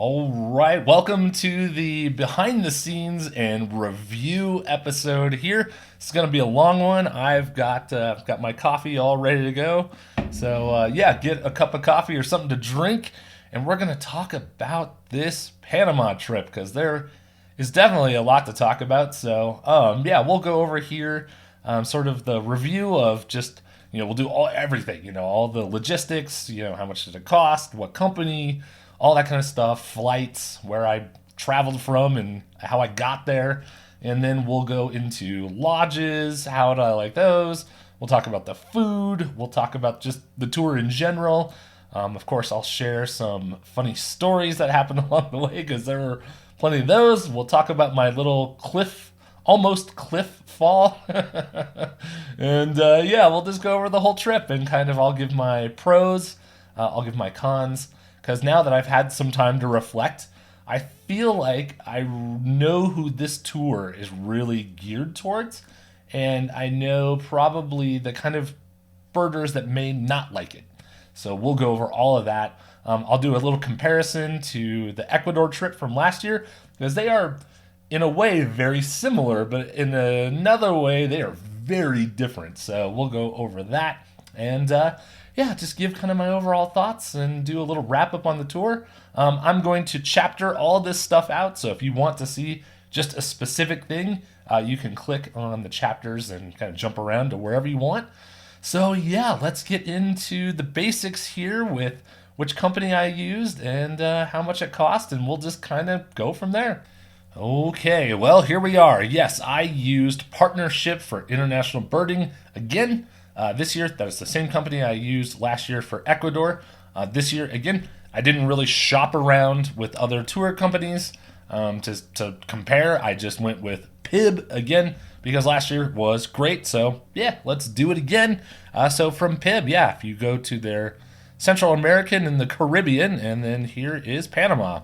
All right, welcome to the behind the scenes and review episode here. It's going to be a long one. I've got my coffee all ready to go. So yeah, get a cup of coffee or something to drink, and we're going to talk about this Panama trip because there is definitely a lot to talk about. So yeah, we'll go over here, sort of the review of just we'll do everything, all the logistics, how much did it cost, what company, all that kind of stuff, flights, where I traveled from and how I got there. And then we'll go into lodges, how did I like those? We'll talk about the food. We'll talk about just the tour in general. Of course, I'll share some funny stories that happened along the way because there were plenty of those. We'll talk about my little almost cliff fall. And yeah, we'll just go over the whole trip and I'll give my pros, I'll give my cons. Because now that I've had some time to reflect, I feel like I know who this tour is really geared towards. And I know probably the kind of birders that may not like it. So we'll go over all of that. I'll do a little comparison to the Ecuador trip from last year, because they are, in a way, very similar, but in another way, they are very different. So we'll go over that. And yeah, just give my overall thoughts and do a little wrap up on the tour. I'm going to chapter all this stuff out, so if you want to see just a specific thing, you can click on the chapters and jump around to wherever you want. So yeah, let's get into the basics here with which company I used and how much it cost, and we'll just go from there. Okay, well, here we are. Yes, I used Partnership for International Birding again. This year, that is the same company I used last year for Ecuador. This year, again, I didn't really shop around with other tour companies to compare. I just went with PIB again because last year was great. So yeah, let's do it again. So from PIB, yeah, if you go to their Central American and the Caribbean, and then here is Panama.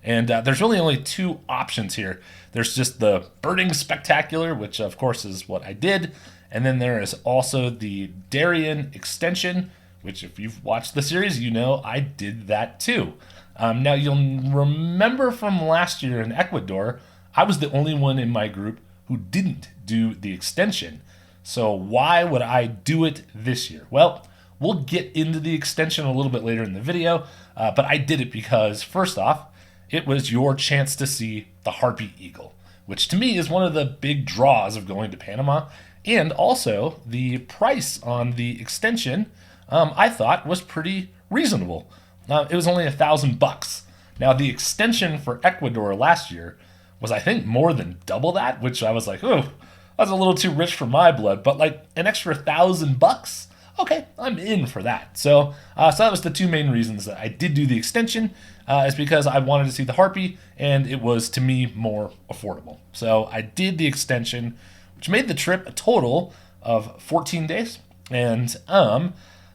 And there's really only two options here. There's just the Birding Spectacular, which of course is what I did. And then there is also the Darien Extension, which if you've watched the series, I did that too. Now you'll remember from last year in Ecuador, I was the only one in my group who didn't do the extension. So why would I do it this year? Well, we'll get into the extension a little bit later in the video, but I did it because first off, it was your chance to see the harpy eagle, which to me is one of the big draws of going to Panama. And also, the price on the extension, I thought was pretty reasonable. It was only $1,000. Now, the extension for Ecuador last year was, I think, more than double that, which I was like, oh, that's a little too rich for my blood. But like an extra $1,000, okay, I'm in for that. So that was the two main reasons that I did do the extension, is because I wanted to see the harpy, and it was to me more affordable. So I did the extension, which made the trip a total of 14 days. And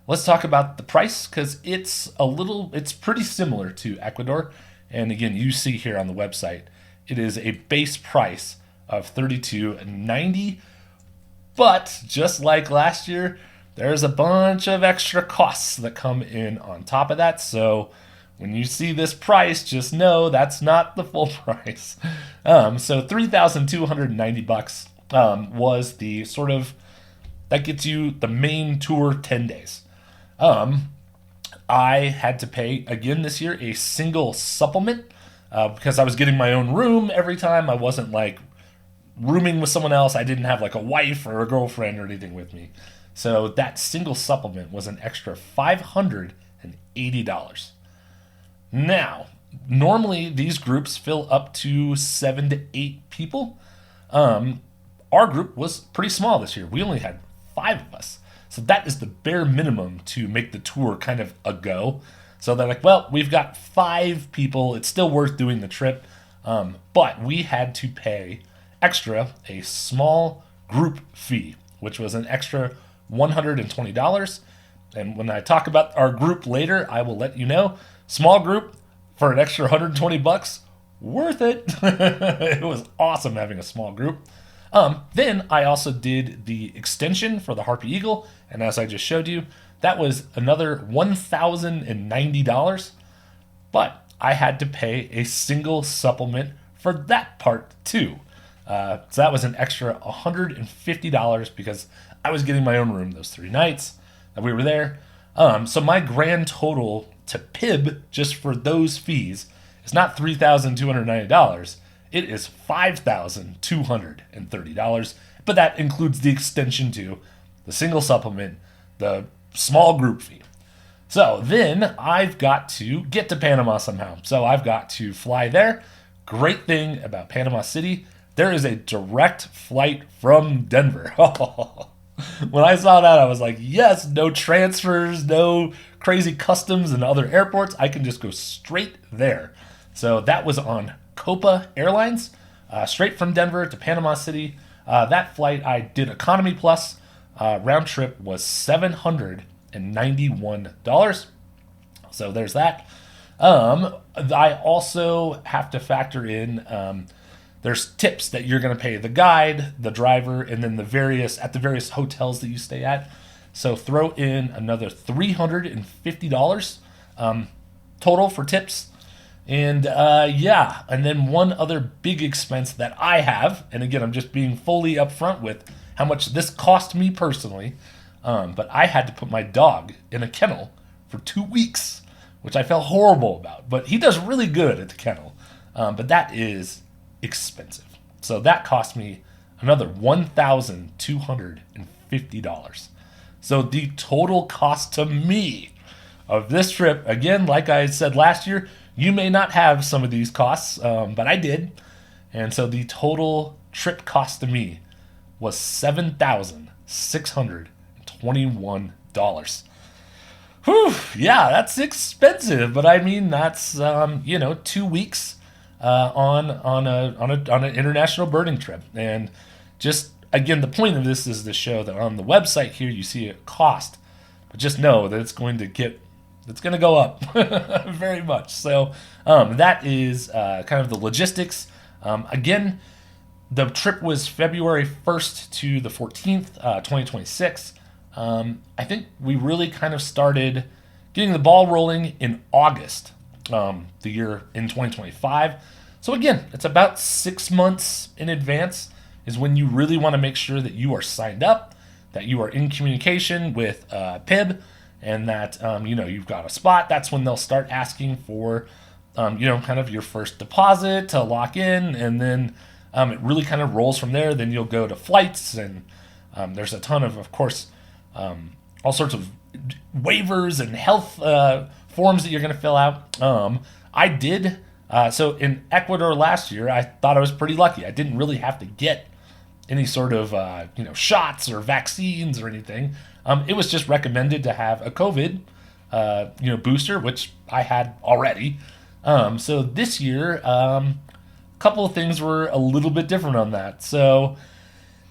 let's talk about the price, because it's pretty similar to Ecuador. And again, you see here on the website, it is a base price of $32.90. But just like last year, there's a bunch of extra costs that come in on top of that. So when you see this price, just know that's not the full price. So $3,290 was the sort of, that gets you the main tour 10 days. I had to pay, again this year, a single supplement because I was getting my own room every time. I wasn't like rooming with someone else. I didn't have like a wife or a girlfriend or anything with me. So that single supplement was an extra $580. Now, normally these groups fill up to 7 to 8 people. Our group was pretty small this year. We only had 5 of us. So that is the bare minimum to make the tour kind of a go. So they're like, well, we've got 5 people. It's still worth doing the trip. But we had to pay extra a small group fee, which was an extra $120. And when I talk about our group later, I will let you know. Small group for an extra $120, worth it. It was awesome having a small group. Then I also did the extension for the Harpy Eagle, and as I just showed you, that was another $1,090. But I had to pay a single supplement for that part too. So that was an extra $150 because I was getting my own room those 3 nights that we were there. So my grand total to PIB just for those fees is not $3,290. It is $5,230. But that includes the extension to the single supplement, the small group fee. So then I've got to get to Panama somehow. So I've got to fly there. Great thing about Panama City, there is a direct flight from Denver. When I saw that, I was like, yes, no transfers, no crazy customs and other airports. I can just go straight there. So that was on Copa Airlines, straight from Denver to Panama City. That flight, I did economy plus. Round trip was $791. So there's that. I also have to factor in there's tips that you're going to pay the guide, the driver, and then the various hotels that you stay at. So throw in another $350 total for tips. And and then one other big expense that I have, and again, I'm just being fully upfront with how much this cost me personally, but I had to put my dog in a kennel for 2 weeks, which I felt horrible about. But he does really good at the kennel, but that is expensive. So that cost me another $1,250. So the total cost to me of this trip, again, like I said last year, you may not have some of these costs, but I did. And so the total trip cost to me was $7,621. Whew, yeah, that's expensive, but I mean that's 2 weeks on an international birding trip, and just again the point of this is to show that on the website here you see a cost, but just know that it's going to go up very much. So that is kind of the logistics. Again, the trip was February 1st to the 14th, 2026. I think we really kind of started getting the ball rolling in August, the year in 2025. So again, it's about 6 months in advance is when you really want to make sure that you are signed up, that you are in communication with PIB, and that you've got a spot. That's when they'll start asking for kind of your first deposit to lock in, and then it really kind of rolls from there. Then you'll go to flights, and there's a ton of course, all sorts of waivers and health forms that you're going to fill out. I did. So in Ecuador last year, I thought I was pretty lucky. I didn't really have to get any sort of shots or vaccines or anything. It was just recommended to have a COVID booster, which I had already. So this year, a couple of things were a little bit different on that. So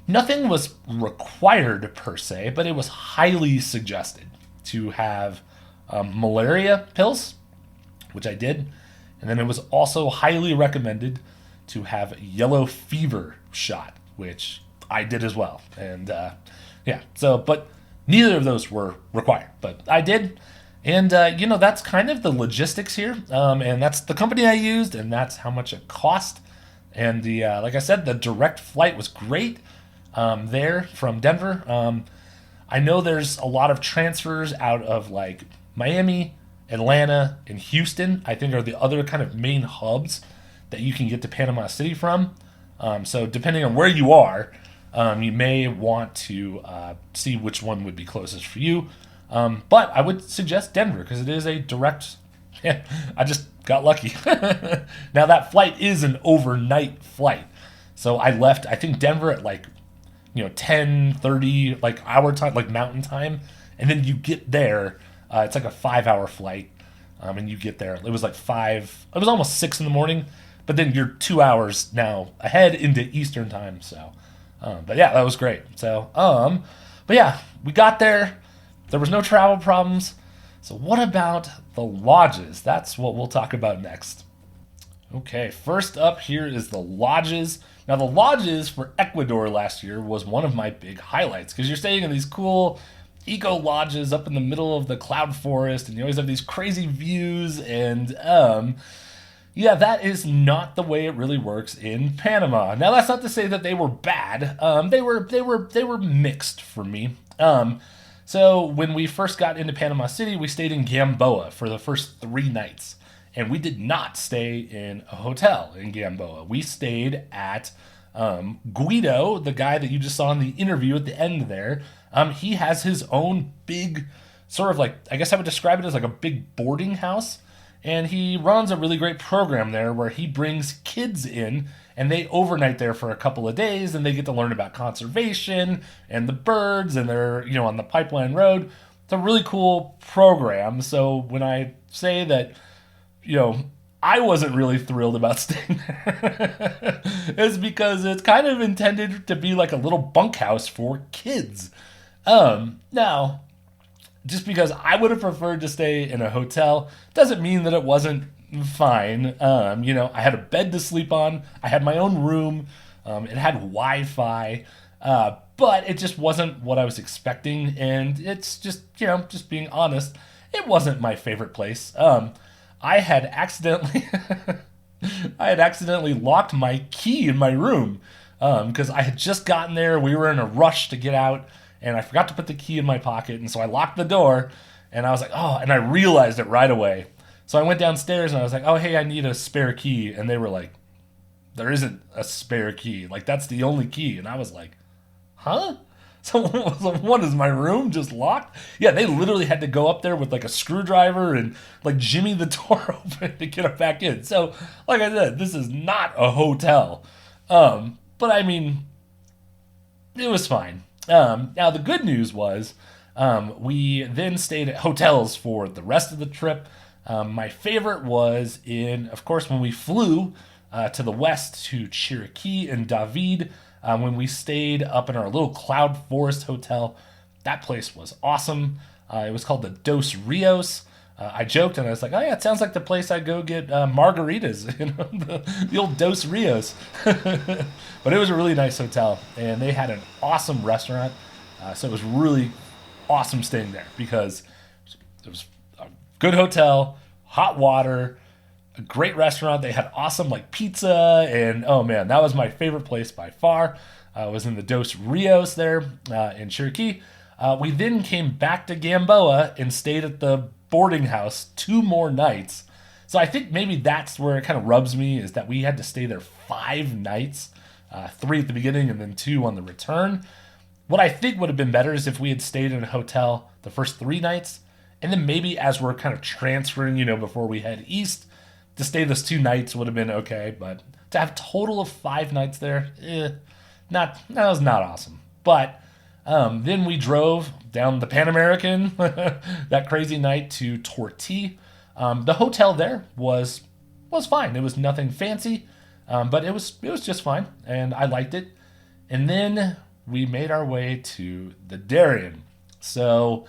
nothing was required per se, but it was highly suggested to have malaria pills, which I did. And then it was also highly recommended to have a yellow fever shot, which I did as well. And but neither of those were required, but I did. And, that's kind of the logistics here. And that's the company I used, and that's how much it cost. And like I said, the direct flight was great there from Denver. I know there's a lot of transfers out of like Miami, Atlanta, and Houston, I think are the other kind of main hubs that you can get to Panama City from. So depending on where you are, you may want to see which one would be closest for you. But I would suggest Denver because it is a direct. Yeah, I just got lucky. Now that flight is an overnight flight, so I left I think Denver at 10:30 our time, mountain time, and then you get there. It's like a 5-hour flight, and you get there. It was like 5. It was almost 6 in the morning, but then you're 2 hours now ahead into Eastern time. So, but yeah, that was great. So, but yeah, we got there. There was no travel problems. So what about the lodges? That's what we'll talk about next. Okay, first up here is the lodges. Now the lodges for Ecuador last year was one of my big highlights because you're staying in these cool eco lodges up in the middle of the cloud forest, and you always have these crazy views. And Yeah, that is not the way it really works in Panama. Now, that's not to say that they were bad. They were mixed for me. So when we first got into Panama City, we stayed in Gamboa for the first 3 nights, and we did not stay in a hotel in Gamboa. We stayed at Guido, the guy that you just saw in the interview at the end there. He has his own big, sort of like, I guess I would describe it as like a big boarding house, and he runs a really great program there where he brings kids in and they overnight there for a couple of days and they get to learn about conservation and the birds, and they're, on the Pipeline Road. It's a really cool program. So when I say that, I wasn't really thrilled about staying there, it's because it's kind of intended to be like a little bunkhouse for kids. Now, just because I would have preferred to stay in a hotel doesn't mean that it wasn't fine. I had a bed to sleep on. I had my own room. It had Wi-Fi, but it just wasn't what I was expecting. And it's just being honest, it wasn't my favorite place. I had accidentally, I had accidentally locked my key in my room because I had just gotten there. We were in a rush to get out, and I forgot to put the key in my pocket, and so I locked the door, and I was like, oh, and I realized it right away. So I went downstairs, and I was like, oh, hey, I need a spare key, and they were like, there isn't a spare key. Like, that's the only key. And I was like, huh? So what, is my room just locked? Yeah, they literally had to go up there with like a screwdriver and like jimmy the door open to get it back in. So, like I said, this is not a hotel. But I mean, it was fine. Now, the good news was we then stayed at hotels for the rest of the trip. My favorite was of course, when we flew to the west to Chiriquí and David, when we stayed up in our little cloud forest hotel. That place was awesome. It was called the Dos Rios. I joked and I was like, oh yeah, it sounds like the place I go get margaritas, the old Dos Rios. But it was a really nice hotel, and they had an awesome restaurant. So it was really awesome staying there because it was a good hotel, hot water, a great restaurant. They had awesome like pizza, and oh man, that was my favorite place by far. I was in the Dos Rios there in Chiriquí. We then came back to Gamboa and stayed at the boarding house 2 more nights. So I think maybe that's where it kind of rubs me, is that we had to stay there 5 nights, 3 at the beginning and then 2 on the return. What I think would have been better is if we had stayed in a hotel the first 3 nights, and then maybe as we're kind of transferring, before we head east, to stay those 2 nights would have been okay. But to have a total of 5 nights there, that was not awesome. But then we drove down the Pan American that crazy night to Tortí. The hotel there was fine. It was nothing fancy, but it was just fine, and I liked it. And then we made our way to the Darien. So,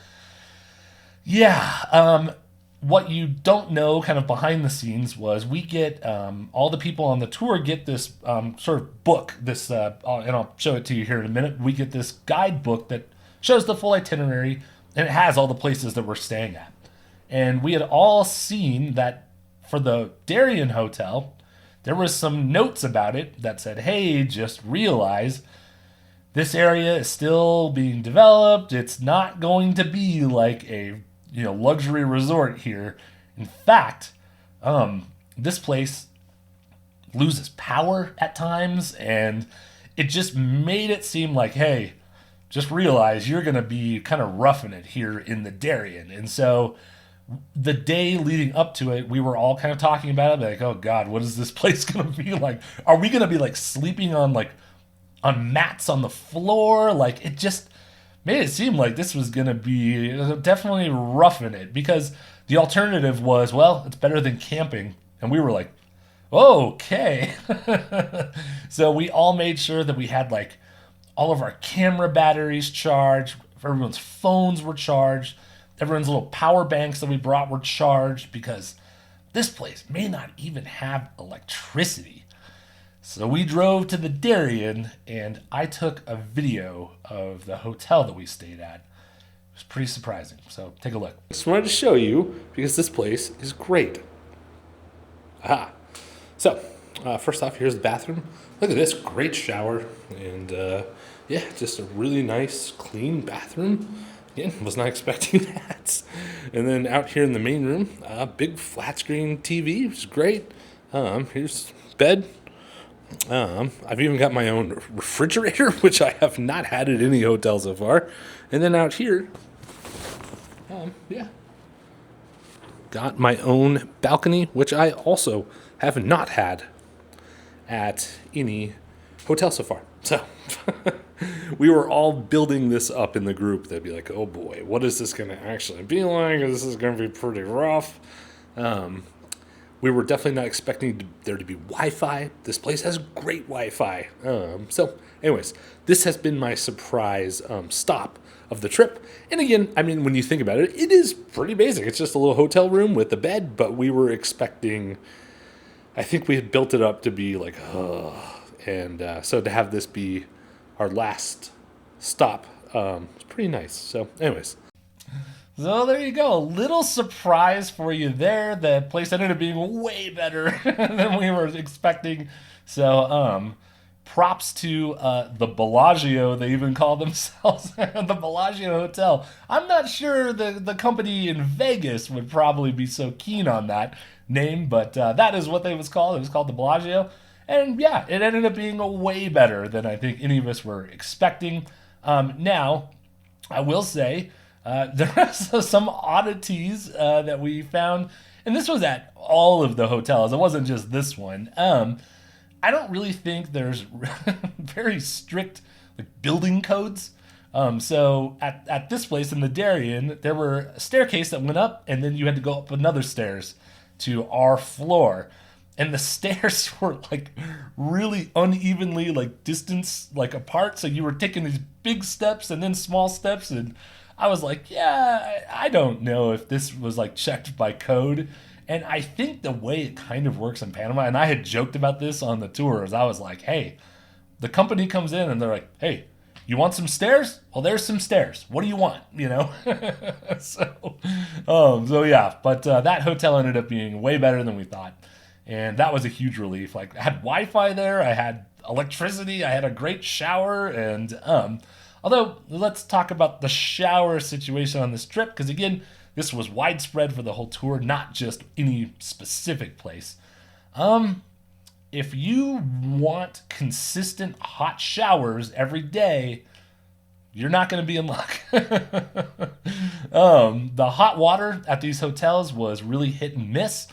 yeah, what you don't know kind of behind the scenes was we get, all the people on the tour get this sort of book, and I'll show it to you here in a minute. We get this guidebook that shows the full itinerary, and it has all the places that we're staying at. And we had all seen that for the Darien Hotel, there was some notes about it that said, hey, just realize this area is still being developed. It's not going to be like a luxury resort here. In fact, this place loses power at times, and it just made it seem like, hey, just realize you're going to be kind of roughing it here in the Darien. And so the day leading up to it, we were all kind of talking about it, like, oh God, what is this place going to be like? Are we going to be like sleeping on mats on the floor? Like, it just made it seem like this was going to be definitely roughing it, because the alternative was, well, it's better than camping. And we were like, okay. So we all made sure that we had like all of our camera batteries charged, everyone's phones were charged, everyone's little power banks that we brought were charged, because this place may not even have electricity. So we drove to the Darien, and I took a video of the hotel that we stayed at. It was pretty surprising. So take a look. Just wanted to show you, because this place is great. Aha. So, first off, here's the bathroom. Look at this great shower, and yeah, just a really nice, clean bathroom. Again, was not expecting that. And then out here in the main room, big flat screen TV, which is great. Here's bed. I've even got my own refrigerator, which I have not had at any hotel so far. And then out here, yeah, got my own balcony, which I also have not had at any hotel so far. So we were all building this up in the group. They'd be like, oh boy, what is this going to actually be like? This is going to be pretty rough. We were definitely not expecting there to be Wi-Fi. This place has great Wi-Fi. So, anyways, this has been my surprise stop of the trip. And again, I mean, when you think about it, it is pretty basic. It's just a little hotel room with a bed, but we were expecting. I think we had built it up to be like, and so to have this be our last stop, it's pretty nice. So, anyways. So there you go. A little surprise for you there. The place ended up being way better than we were expecting. So, props to the Bellagio. They even call themselves the Bellagio Hotel. I'm not sure the company in Vegas would probably be so keen on that name, but that is what they was called. It was called the Bellagio. And yeah, it ended up being way better than I think any of us were expecting. Now, I will say, there are some oddities that we found, and this was at all of the hotels. It wasn't just this one. I don't really think there's very strict like building codes. So at this place in the Darien, there were a staircase that went up, and then you had to go up another stairs to our floor. And the stairs were like really unevenly like distance like apart. So you were taking these big steps and then small steps, and I was like, yeah, I don't know if this was like checked by code. And I think the way it kind of works in Panama, and I had joked about this on the tours, I was like, hey, the company comes in and they're like, hey, you want some stairs? Well, there's some stairs. What do you want? You know? So yeah, but that hotel ended up being way better than we thought. And that was a huge relief. Like, I had Wi-Fi there, I had electricity, I had a great shower, and although, let's talk about the shower situation on this trip, because again, this was widespread for the whole tour, not just any specific place. If you want consistent hot showers every day, you're not going to be in luck. The hot water at these hotels was really hit and miss.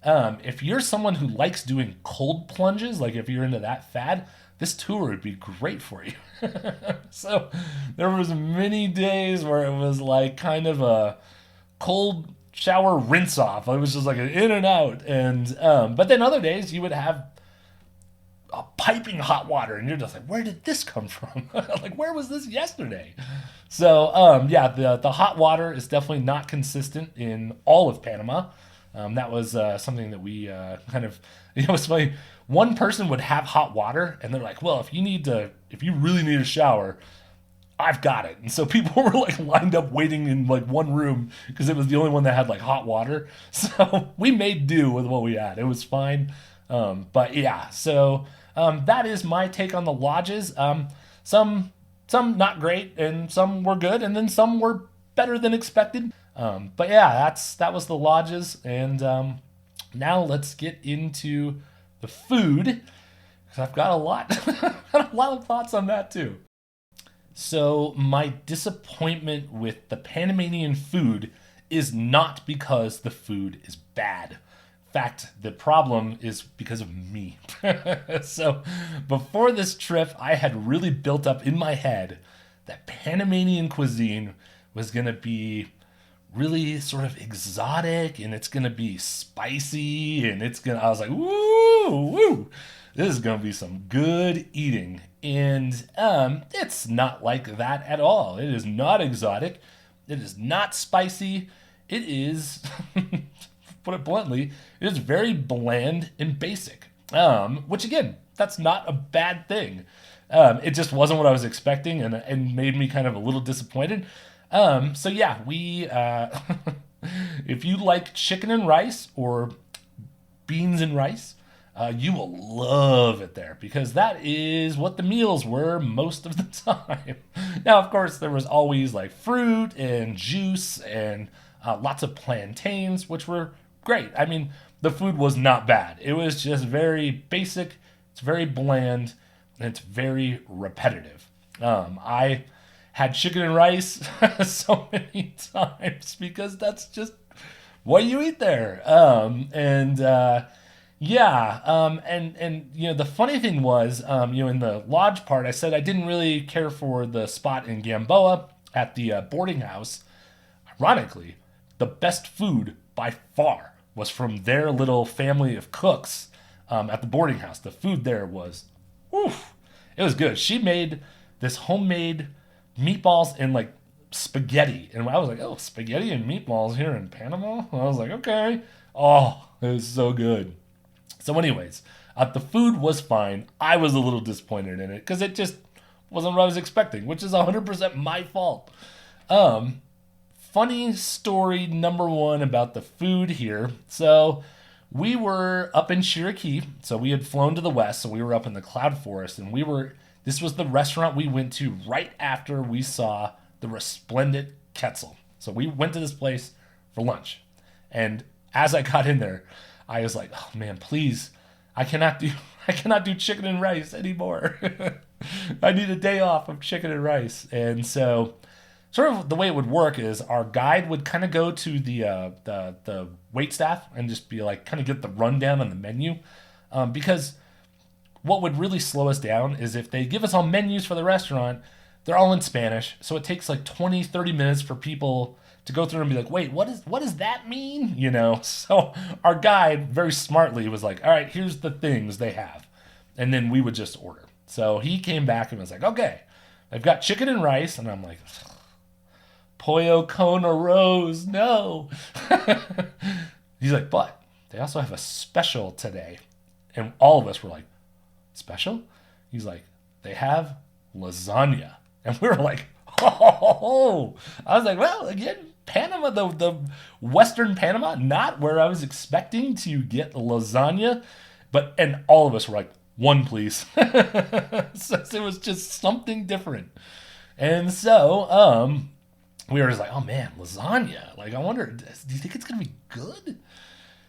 If you're someone who likes doing cold plunges, like if you're into that fad, this tour would be great for you. So there was many days where it was like kind of a cold shower rinse off. It was just like an in and out, and but then other days you would have a piping hot water, and you're just like, where did this come from? Like, where was this yesterday? So yeah, the hot water is definitely not consistent in all of Panama. That was something that we kind of, you know, it's funny. One person would have hot water, and they're like, well, if you really need a shower, I've got it. And so people were like lined up waiting in like one room because it was the only one that had like hot water. So we made do with what we had. It was fine. But yeah, so that is my take on the lodges. Some not great, and some were good, and then some were better than expected. But yeah, that was the lodges, and now let's get into the food, because I've got a lot, a lot of thoughts on that too. So my disappointment with the Panamanian food is not because the food is bad. In fact, the problem is because of me. So before this trip, I had really built up in my head that Panamanian cuisine was going to be really sort of exotic, and it's gonna be spicy, and I was like, woo, this is gonna be some good eating. And it's not like that at all. It is not exotic, it is not spicy, it is put it bluntly, it is very bland and basic. Which again, that's not a bad thing. It just wasn't what I was expecting, and made me kind of a little disappointed. So yeah, we if you like chicken and rice or beans and rice, You will love it there because that is what the meals were most of the time. Now, of course, there was always like fruit and juice and lots of plantains, which were great. I mean, the food was not bad. It was just very basic, it's very bland, and it's very repetitive. I had chicken and rice so many times because that's just what you eat there. And you know the funny thing was, you know, in the lodge part, I said I didn't really care for the spot in Gamboa at the boarding house. Ironically, the best food by far was from their little family of cooks at the boarding house. The food there was, oof, it was good. She made this homemade meatballs and like spaghetti, and I was like, oh, spaghetti and meatballs here in Panama. And I was like, okay. Oh, it was so good. So, anyways, the food was fine. I was a little disappointed in it because it just wasn't what I was expecting, which is 100% my fault. Funny story number one about the food here. So, we were up in Cherokee. So, we had flown to the west. So, we were up in the cloud forest. And this was the restaurant we went to right after we saw the resplendent Quetzal. So, we went to this place for lunch. And as I got in there, I was like, oh man, please, I cannot do chicken and rice anymore. I need a day off of chicken and rice. And so sort of the way it would work is our guide would kind of go to the wait staff and just be like, kind of get the rundown on the menu. Because what would really slow us down is if they give us all menus for the restaurant, they're all in Spanish. So it takes like 20, 30 minutes for people to go through and be like, wait, what does that mean? You know? So our guide very smartly was like, all right, here's the things they have. And then we would just order. So he came back and was like, okay, I've got chicken and rice. And I'm like, pollo con arroz, no. He's like, but they also have a special today. And all of us were like, special? He's like, they have lasagna. And we were like, oh. I was like, well, again, Panama, the Western Panama, not where I was expecting to get lasagna. And all of us were like, one, please. So it was just something different. And so we were just like, oh man, lasagna. Like, I wonder, do you think it's going to be good?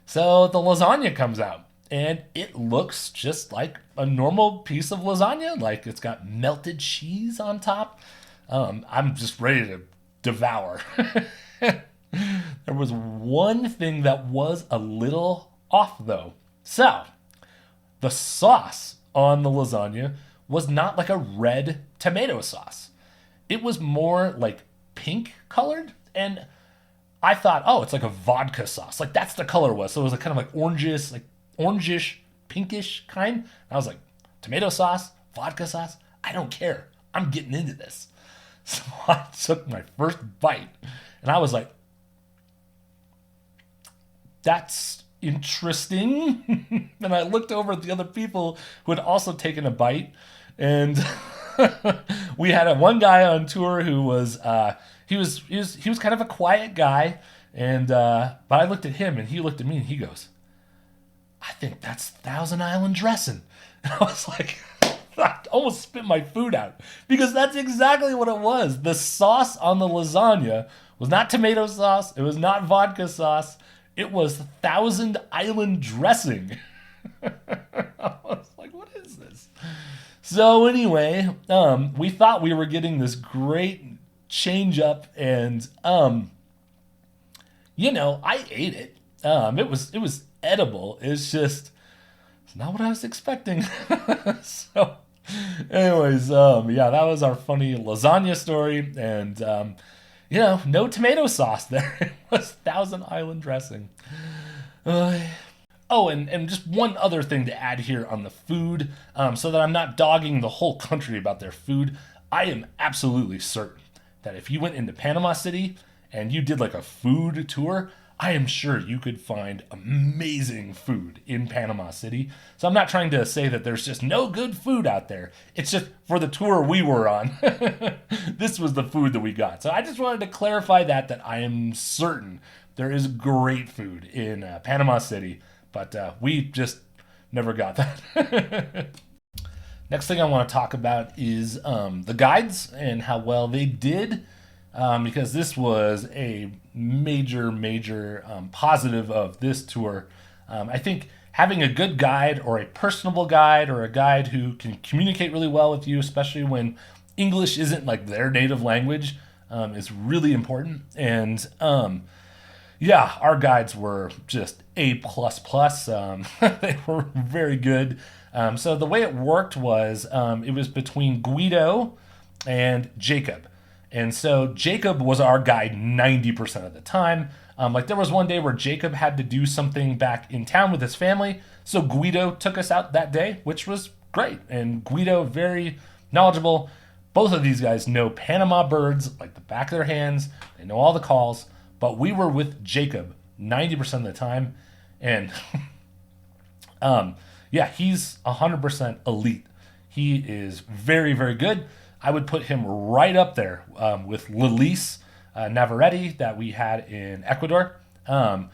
So the lasagna comes out. And it looks just like a normal piece of lasagna. Like it's got melted cheese on top. I'm just ready to devour. There was one thing that was a little off though. So the sauce on the lasagna was not like a red tomato sauce. It was more like pink colored. And I thought, oh, it's like a vodka sauce. Like that's the color it was. So it was like kind of like orangish, pinkish kind. And I was like, tomato sauce, vodka sauce, I don't care. I'm getting into this. So I took my first bite and I was like, that's interesting. And I looked over at the other people who had also taken a bite. And we had one guy on tour who was, he was kind of a quiet guy. And, but I looked at him and he looked at me and he goes, I think that's Thousand Island dressing. And I was like, I almost spit my food out because that's exactly what it was. The sauce on the lasagna was not tomato sauce. It was not vodka sauce. It was Thousand Island dressing. I was like, what is this? So anyway, we thought we were getting this great change up and, I ate it. It was edible. It's not what I was expecting. So anyways, that was our funny lasagna story. And, no tomato sauce there. It was Thousand Island dressing. And just one other thing to add here on the food, so that I'm not dogging the whole country about their food. I am absolutely certain that if you went into Panama City and you did like a food tour, I am sure you could find amazing food in Panama City. So I'm not trying to say that there's just no good food out there. It's just for the tour we were on, this was the food that we got. So I just wanted to clarify that I am certain there is great food in Panama City. But we just never got that. Next thing I want to talk about is the guides and how well they did, because this was a major positive of this tour. I think having a good guide, or a personable guide, or a guide who can communicate really well with you, especially when English isn't like their native language, is really important. And yeah, our guides were just A++. They were very good. So the way it worked was it was between Guido and Jacob. And so Jacob was our guide 90% of the time. Like there was one day where Jacob had to do something back in town with his family. So Guido took us out that day, which was great. And Guido, very knowledgeable. Both of these guys know Panama birds like the back of their hands. They know all the calls. But we were with Jacob 90% of the time. And yeah, he's 100% elite. He is very good. I would put him right up there with Lilice Navarrete that we had in Ecuador. The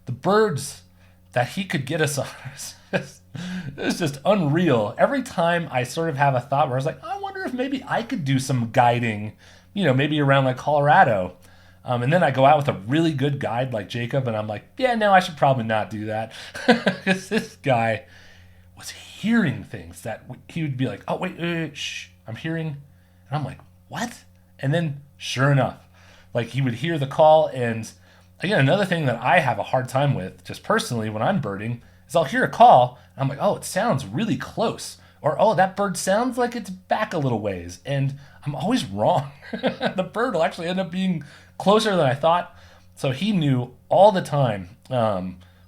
birds that he could get us on, it's just unreal. Every time I sort of have a thought where I was like, I wonder if maybe I could do some guiding, maybe around like Colorado. And then I go out with a really good guide like Jacob, and I'm like, yeah, no, I should probably not do that. Because this guy was hearing things that he would be like, oh, wait, shh, I'm hearing. And I'm like, what? And then sure enough, like he would hear the call. And again, another thing that I have a hard time with just personally when I'm birding is I'll hear a call and I'm like, oh, it sounds really close. Or, oh, that bird sounds like it's back a little ways. And I'm always wrong. The bird will actually end up being closer than I thought. So he knew all the time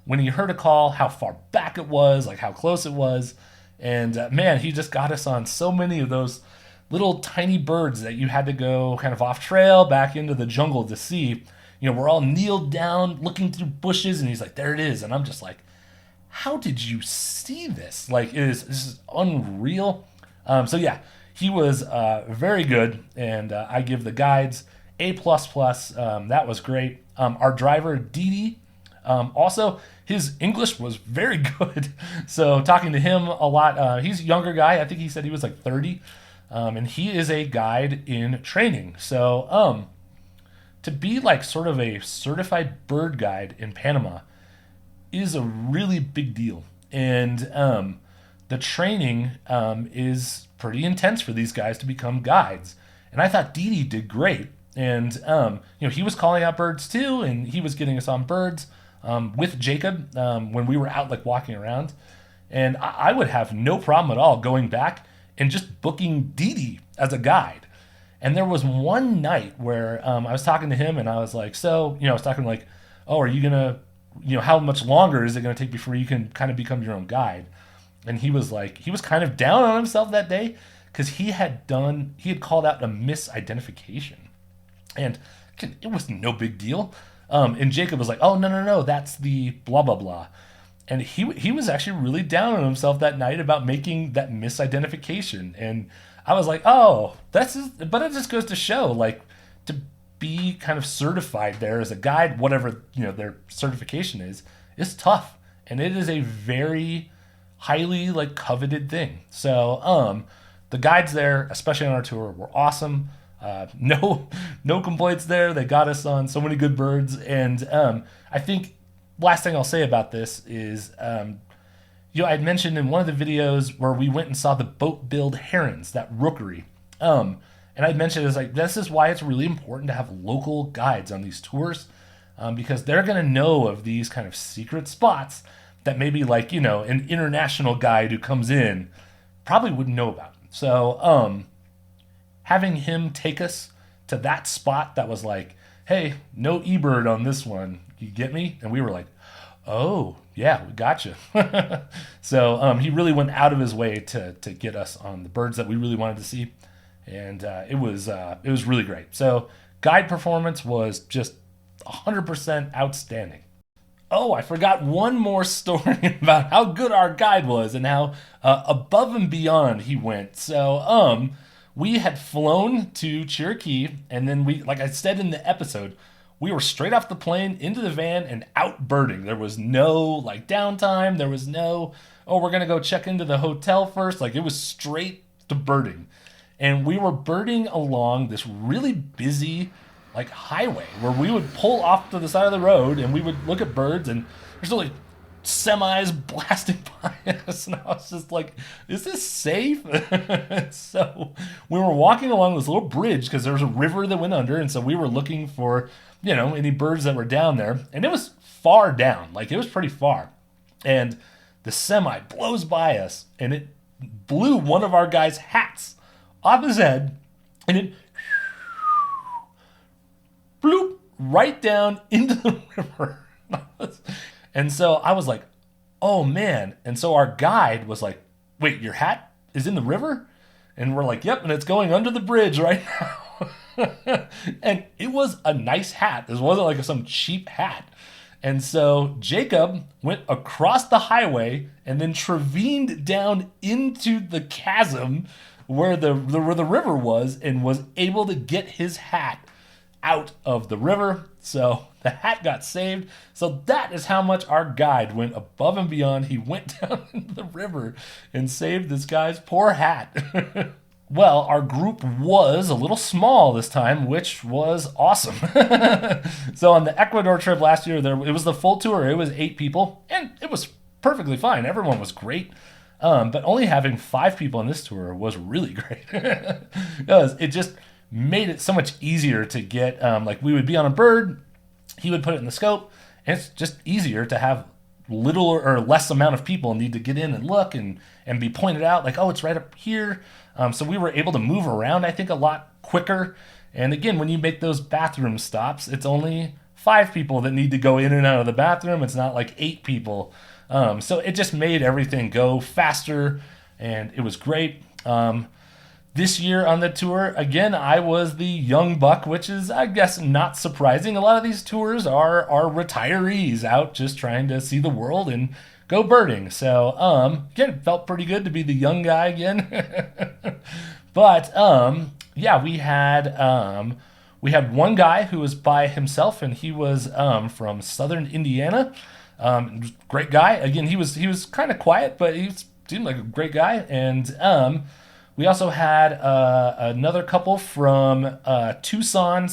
when he heard a call, how far back it was, like how close it was. And man, he just got us on so many of those little tiny birds that you had to go kind of off trail back into the jungle to see. We're all kneeled down looking through bushes, and he's like, there it is. And I'm just like, how did you see this? Like, this is unreal. So yeah, he was very good, and I give the guides A++. That was great. Our driver, Didi, also, his English was very good. So talking to him a lot, he's a younger guy. I think he said he was like 30. And he is a guide in training. So to be like sort of a certified bird guide in Panama is a really big deal. And the training is pretty intense for these guys to become guides. And I thought Didi did great. And he was calling out birds too, and he was getting us on birds with Jacob when we were out like walking around. And I would have no problem at all going back and just booking Didi as a guide. And there was one night where I was talking to him, and I was like, so, I was talking like, oh, are you going to, how much longer is it going to take before you can kind of become your own guide? And he was like, he was kind of down on himself that day because he had called out a misidentification. And it was no big deal. And Jacob was like, oh, no, that's the blah, blah, blah. And he was actually really down on himself that night about making that misidentification. And I was like, oh, but it just goes to show, like, to be kind of certified there as a guide, whatever, their certification is tough. And it is a very highly, like, coveted thing. So the guides there, especially on our tour, were awesome. No complaints there. They got us on so many good birds. And I think last thing I'll say about this is, I'd mentioned in one of the videos where we went and saw the boat-billed herons, that rookery. And I'd mentioned it's like, this is why it's really important to have local guides on these tours, because they're going to know of these kind of secret spots that maybe like, an international guide who comes in probably wouldn't know about. So having him take us to that spot that was like, hey, no eBird on this one. You get me? And we were like, oh, yeah, we got you. So he really went out of his way to get us on the birds that we really wanted to see. And it was really great. So guide performance was just 100% outstanding. Oh, I forgot one more story about how good our guide was and how above and beyond he went. So we had flown to Cherokee, and then we, like I said in the episode, we were straight off the plane into the van and out birding. There was no like downtime. There was no, oh, we're going to go check into the hotel first. Like it was straight to birding. And we were birding along this really busy like highway where we would pull off to the side of the road and we would look at birds, and there's like semis blasting by us, and I was just like, is this safe? So we were walking along this little bridge because there was a river that went under, and so we were looking for, you know, any birds that were down there, and it was far down, like it was pretty far, and the semi blows by us and it blew one of our guys' hats off his head, and it bloop right down into the river. And so I was like, oh man. And so our guide was like, wait, your hat is in the river? And we're like, yep, and it's going under the bridge right now. And it was a nice hat. This wasn't like some cheap hat. And so Jacob went across the highway and then travened down into the chasm where the river was, and was able to get his hat out of the river. So the hat got saved. So that is how much our guide went above and beyond. He went down into the river and saved this guy's poor hat. Well, our group was a little small this time, which was awesome. So on the Ecuador trip last year, it was the full tour. It was 8 people, and it was perfectly fine. Everyone was great. But only having 5 people on this tour was really great. It just made it so much easier to get, like we would be on a bird, he would put it in the scope, and it's just easier to have little or less amount of people need to get in and look and be pointed out, like, oh, it's right up here. So we were able to move around, I think, a lot quicker. And again, when you make those bathroom stops, it's only 5 people that need to go in and out of the bathroom. It's not like 8 people. So it just made everything go faster, and it was great. This year on the tour, again, I was the young buck, which is, I guess, not surprising. A lot of these tours are retirees out just trying to see the world and go birding. So, again, it felt pretty good to be the young guy again. But, yeah, we had one guy who was by himself, and he was from southern Indiana. Great guy. Again, he was kind of quiet, but he seemed like a great guy. And we also had another couple from Tucson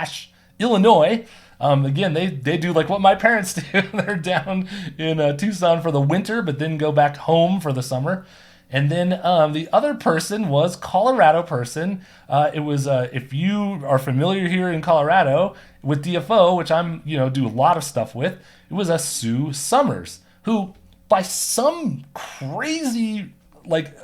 / Illinois. Again, they do like what my parents do. They're down in Tucson for the winter, but then go back home for the summer. And then the other person was Colorado person. It was, if you are familiar here in Colorado with DFO, which I'm, do a lot of stuff with, it was a Sue Summers, who by some crazy like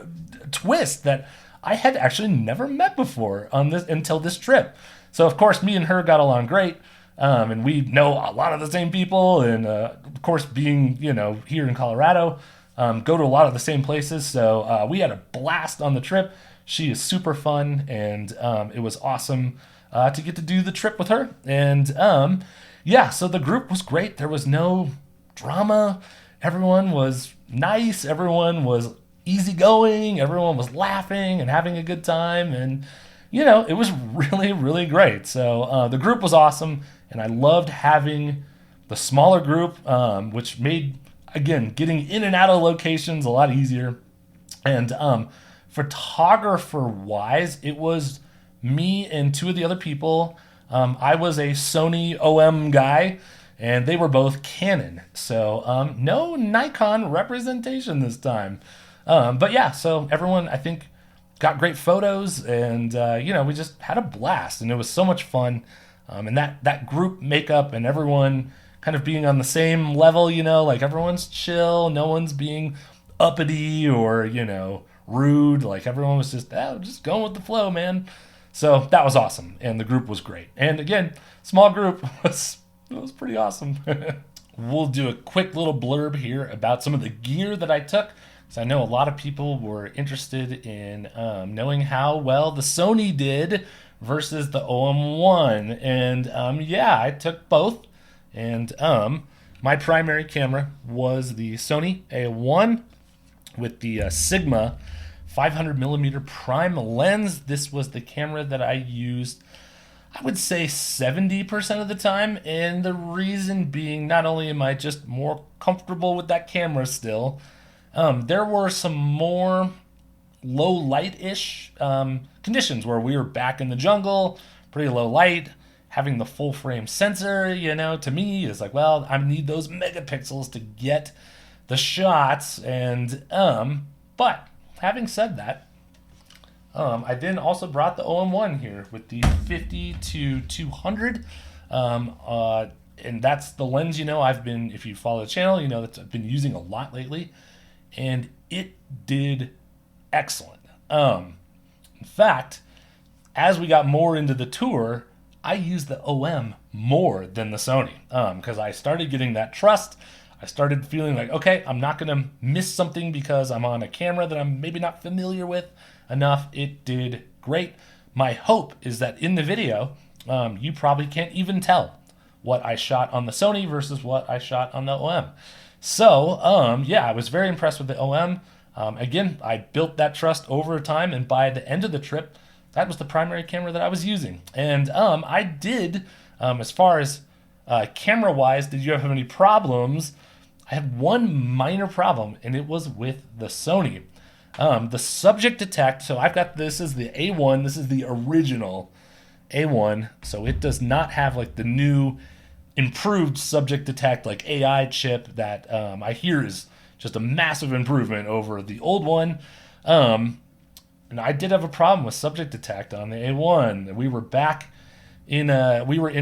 twist that I had actually never met before until this trip. So of course, me and her got along great. And we know a lot of the same people. And of course, being, here in Colorado, go to a lot of the same places. So we had a blast on the trip. She is super fun, and it was awesome to get to do the trip with her. And yeah, so the group was great. There was no drama. Everyone was nice. Everyone was easygoing. Everyone was laughing and having a good time. And, it was really, really great. So the group was awesome. And I loved having the smaller group, which made, again, getting in and out of locations a lot easier. And photographer-wise, it was me and 2 of the other people. I was a Sony OM guy, and they were both Canon. So no Nikon representation this time. But yeah, so everyone, I think, got great photos, and, we just had a blast, and it was so much fun. And that group makeup and everyone kind of being on the same level, like everyone's chill, no one's being uppity or, rude. Like everyone was just going with the flow, man. So that was awesome. And the group was great. And again, small group was pretty awesome. We'll do a quick little blurb here about some of the gear that I took. So I know a lot of people were interested in knowing how well the Sony did versus the OM1. And yeah, I took both. And my primary camera was the Sony A1 with the Sigma 500 millimeter prime lens. This was the camera that I used, I would say 70% of the time. And the reason being, not only am I just more comfortable with that camera still, there were some more low light ish conditions where we were back in the jungle, pretty low light. Having the full frame sensor, to me is like, well, I need those megapixels to get the shots. And, but having said that, I then also brought the OM1 here with the 50 to 200. And that's the lens, I've been, if you follow the channel, that I've been using a lot lately. And it did excellent. In fact, as we got more into the tour, I used the OM more than the Sony because I started getting that trust. I started feeling like, okay, I'm not going to miss something because I'm on a camera that I'm maybe not familiar with enough. It did great. My hope is that in the video, you probably can't even tell what I shot on the Sony versus what I shot on the OM. So, yeah, I was very impressed with the OM. Again, I built that trust over time, and by the end of the trip, that was the primary camera that I was using. And I did, as far as camera-wise, did you have any problems? I had one minor problem, and it was with the Sony. The subject detect, so I've got this is the A1, this is the original A1, so it does not have like the new improved subject detect like AI chip that I hear is just a massive improvement over the old one. And I did have a problem with subject detect on the A1. We were back in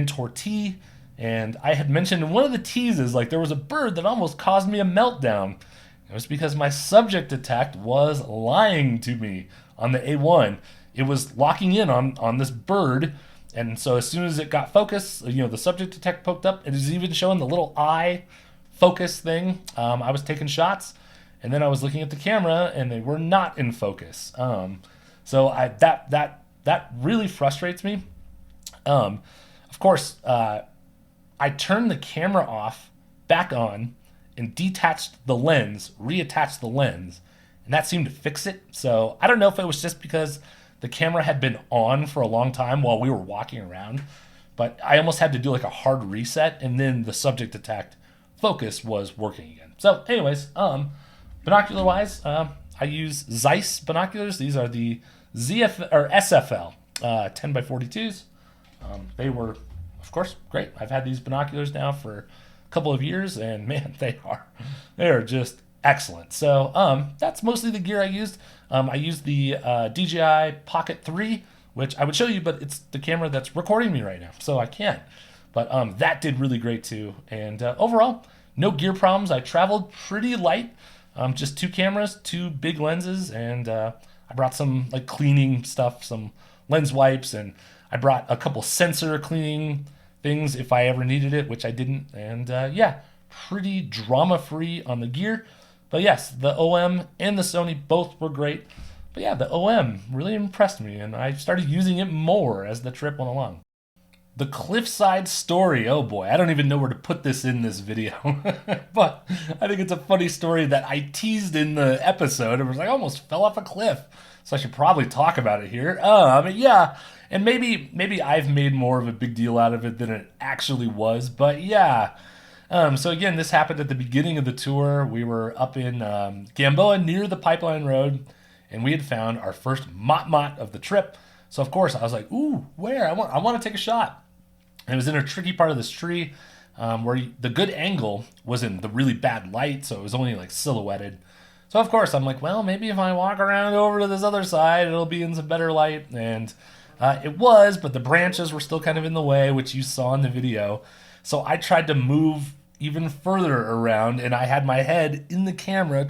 Tortilla, and I had mentioned in one of the teases, like there was a bird that almost caused me a meltdown. It was because my subject detect was lying to me on the A1. It was locking in on this bird, and so as soon as it got focus, the subject detect poked up. It was even showing the little eye focus thing. I was taking shots, and then I was looking at the camera, and they were not in focus. So that really frustrates me. Of course, I turned the camera off, back on, and detached the lens, reattached the lens, and that seemed to fix it. So I don't know if it was just because the camera had been on for a long time while we were walking around, but I almost had to do like a hard reset, and then the subject detect focus was working again. So anyways, binocular wise, I use Zeiss binoculars. These are the SFL 10 by 42s. They were, of course, great. I've had these binoculars now for a couple of years, and man, they are just excellent. So that's mostly the gear I used. I used the DJI Pocket 3, which I would show you, but it's the camera that's recording me right now, so I can't. But that did really great too. And overall, no gear problems. I traveled pretty light. Just two cameras, two big lenses, and I brought some like cleaning stuff, some lens wipes, and I brought a couple sensor cleaning things if I ever needed it, which I didn't. And yeah, pretty drama-free on the gear. But yes, the OM and the Sony both were great. But yeah, the OM really impressed me, and I started using it more as the trip went along. The cliffside story. Oh boy, I don't even know where to put this in this video. But I think it's a funny story that I teased in the episode. It was like I almost fell off a cliff. So I should probably talk about it here. But yeah, and maybe I've made more of a big deal out of it than it actually was. But yeah. So again, this happened at the beginning of the tour. We were up in Gamboa near the Pipeline Road, and we had found our first mott of the trip. So of course I was like, ooh, where? I want to take a shot. And it was in a tricky part of this tree where the good angle was in the really bad light, so it was only like silhouetted. So of course I'm like, well, maybe if I walk around over to this other side, it'll be in some better light. And it was, but the branches were still kind of in the way, which you saw in the video. So I tried to move even further around, and I had my head in the camera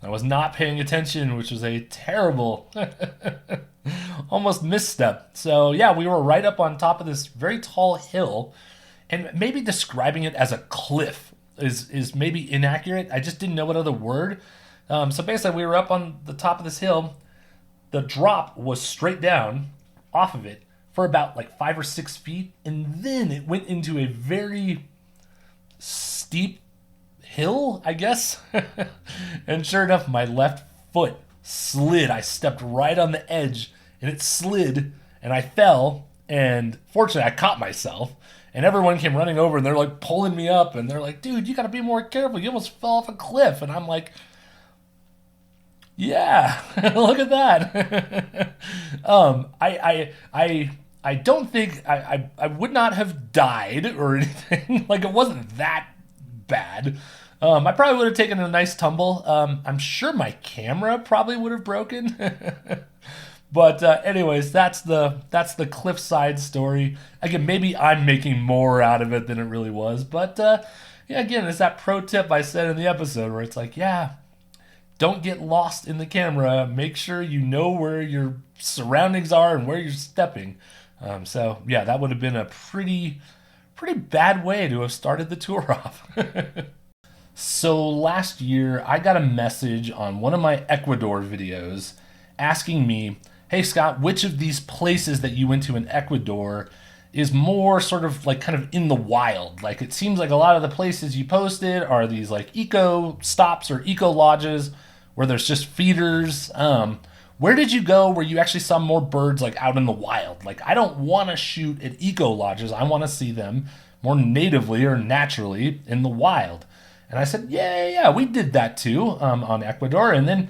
I was not paying attention, which was a terrible almost misstep. So yeah, we were right up on top of this very tall hill, and maybe describing it as a cliff is maybe inaccurate. I just didn't know what other word. So basically we were up on the top of this hill. The drop was straight down off of it for about like 5 or 6 feet, and then it went into a very steep hill, I guess. And sure enough, my left foot slid. I stepped right on the edge, and it slid, and I fell, And fortunately, I caught myself. And everyone came running over and they're like pulling me up. And they're like, dude, you got to be more careful. You almost fell off a cliff. And I'm like, yeah, look at that. I don't think I would not have died or anything. Like it wasn't that bad. I probably would have taken a nice tumble. I'm sure my camera probably would have broken. But anyways, that's the cliffside story. Again, maybe I'm making more out of it than it really was. But yeah, again, it's that pro tip I said in the episode where it's like, yeah, don't get lost in the camera. Make sure you know where your surroundings are and where you're stepping. So yeah, that would have been a pretty bad way to have started the tour off. So last year, I got a message on one of my Ecuador videos asking me, hey Scott, which of these places that you went to in Ecuador is more sort of like kind of in the wild? Like it seems like a lot of the places you posted are these like eco stops or eco lodges where there's just feeders. Where did you go where you actually saw more birds like out in the wild? Like I don't want to shoot at eco lodges. I want to see them more natively or naturally in the wild. And I said, yeah, we did that too on Ecuador. And then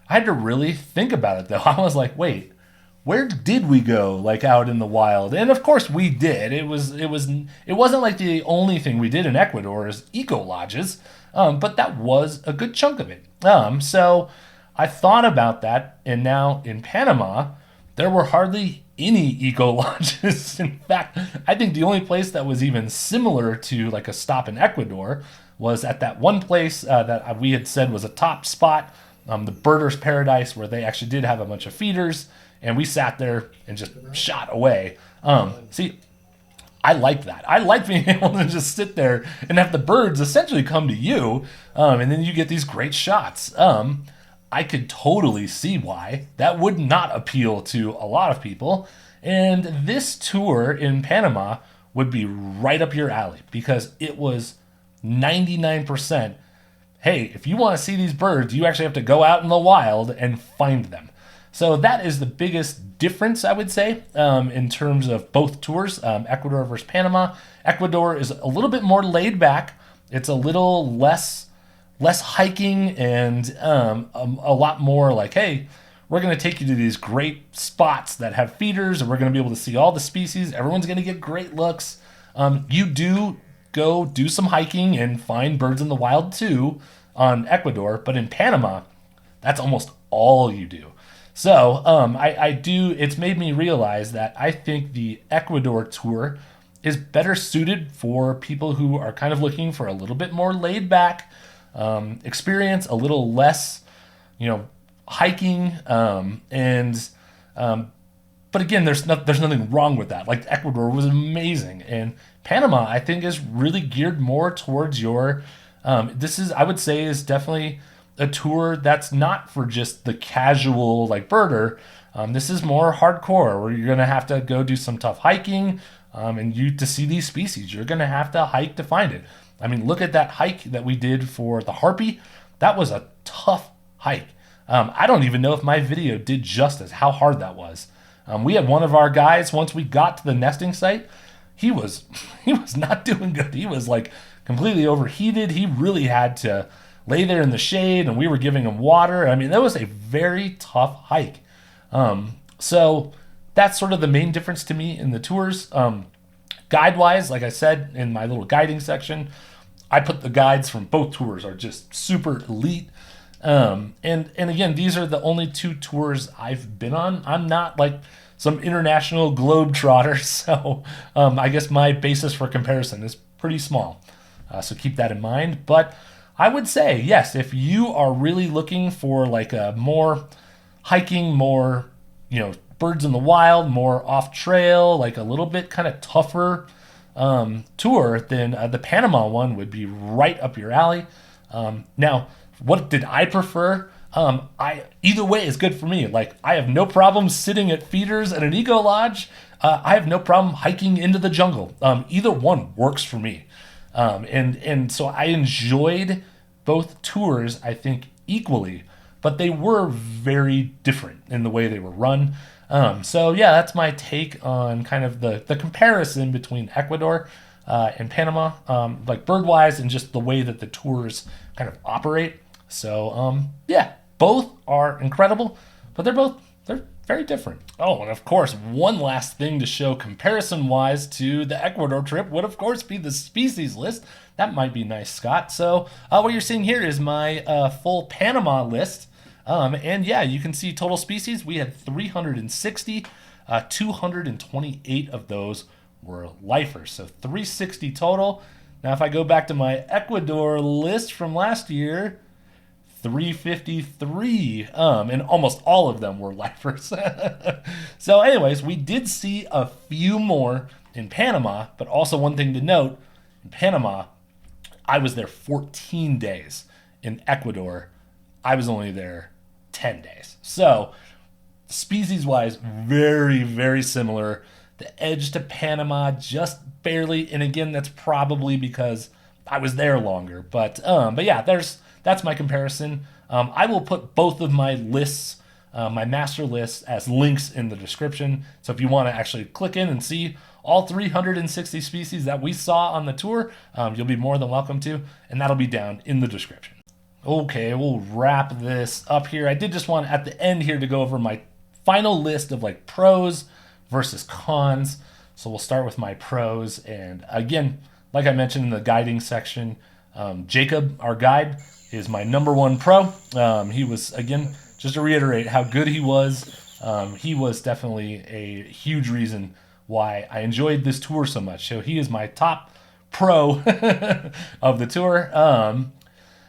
I had to really think about it though. I was like, wait, where did we go like out in the wild? And of course we did. It wasn't like the only thing we did in Ecuador is eco lodges, but that was a good chunk of it. So I thought about that, and now in Panama, there were hardly any eco lodges. In fact, I think the only place that was even similar to like a stop in Ecuador was at that one place that we had said was a top spot, the Birders Paradise, where they actually did have a bunch of feeders, and we sat there and just shot away. See, I like that. I like being able to just sit there and have the birds essentially come to you, and then you get these great shots. I could totally see why that would not appeal to a lot of people. And this tour in Panama would be right up your alley because it was 99%. Hey, if you want to see these birds, you actually have to go out in the wild and find them. So that is the biggest difference, I would say, in terms of both tours, Ecuador versus Panama. Ecuador is a little bit more laid back. It's a little less hiking and a lot more like, hey, we're going to take you to these great spots that have feeders and we're going to be able to see all the species. Everyone's going to get great looks. You do go do some hiking and find birds in the wild too on Ecuador, but in Panama, that's almost all you do. So it's made me realize that I think the Ecuador tour is better suited for people who are kind of looking for a little bit more laid back experience, a little less, hiking, but again, there's nothing wrong with that. Like Ecuador was amazing, and Panama I think is really geared more towards your. I would say is definitely a tour that's not for just the casual like birder. This is more hardcore, where you're gonna have to go do some tough hiking, and to see these species, you're gonna have to hike to find it. I mean, look at that hike that we did for the harpy. That was a tough hike. I don't even know if my video did justice how hard that was. We had one of our guys, once we got to the nesting site, he was not doing good. He was like completely overheated. He really had to lay there in the shade, and we were giving him water. I mean, that was a very tough hike. So that's sort of the main difference to me in the tours. Guide-wise, like I said in my little guiding section, I put the guides from both tours are just super elite. And again, these are the only two tours I've been on. I'm not like some international globetrotter, so I guess my basis for comparison is pretty small. So keep that in mind. But I would say, yes, if you are really looking for like a more hiking, more, birds in the wild, more off trail, like a little bit kind of tougher tour, then the Panama one would be right up your alley. Now, what did I prefer? Either way is good for me. Like I have no problem sitting at feeders at an eco lodge. I have no problem hiking into the jungle. Either one works for me. And so I enjoyed both tours, I think, equally, but they were very different in the way they were run. So yeah, that's my take on kind of the comparison between Ecuador and Panama, like bird wise, and just the way that the tours kind of operate. So yeah, both are incredible, but they're very different. Oh, and of course, one last thing to show comparison wise to the Ecuador trip would of course be the species list. That might be nice, Scott. So what you're seeing here is my full Panama list. And yeah, you can see total species. We had 360. 228 of those were lifers. So 360 total. Now, if I go back to my Ecuador list from last year, 353, and almost all of them were lifers. So anyways, we did see a few more in Panama, but also one thing to note, in Panama, I was there 14 days. In Ecuador, I was only there 10 days. So species-wise, very, very similar. The edge to Panama, just barely, and again, that's probably because I was there longer. But yeah, that's my comparison. I will put both of my lists, my master lists, as links in the description. So if you want to actually click in and see all 360 species that we saw on the tour, you'll be more than welcome to, and that'll be down in the description. Okay, we'll wrap this up here. I did just want at the end here to go over my final list of like pros versus cons. So we'll start with my pros. And again, like I mentioned in the guiding section, Jacob, our guide, is my number one pro. He was, again, just to reiterate how good he was definitely a huge reason why I enjoyed this tour so much. So he is my top pro of the tour.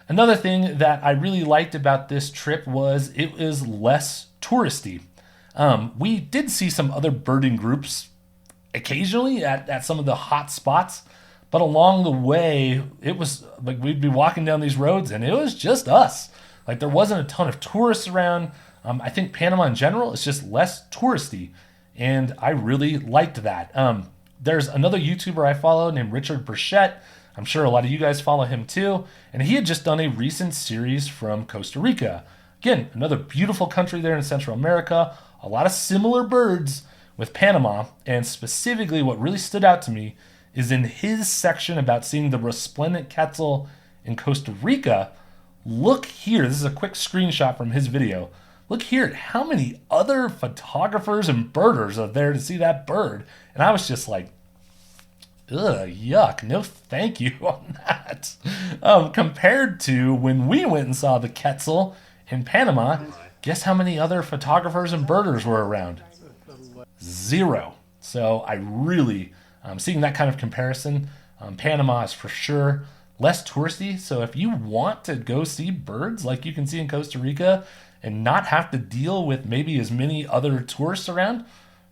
Another thing that I really liked about this trip was it was less touristy. We did see some other birding groups occasionally at some of the hot spots, but along the way, it was like we'd be walking down these roads and it was just us. Like there wasn't a ton of tourists around. I think Panama in general is just less touristy, and I really liked that. There's another YouTuber I follow named Richard Burchett. I'm sure a lot of you guys follow him too. And he had just done a recent series from Costa Rica. Again, another beautiful country there in Central America. A lot of similar birds with Panama. And specifically what really stood out to me is in his section about seeing the resplendent quetzal in Costa Rica. Look here. This is a quick screenshot from his video. Look here at how many other photographers and birders are there to see that bird. And I was just like, ugh, yuck, no thank you on that. Compared to when we went and saw the quetzal in Panama, guess how many other photographers and birders were around? 0. So I really, seeing that kind of comparison, Panama is for sure less touristy. So if you want to go see birds like you can see in Costa Rica and not have to deal with maybe as many other tourists around,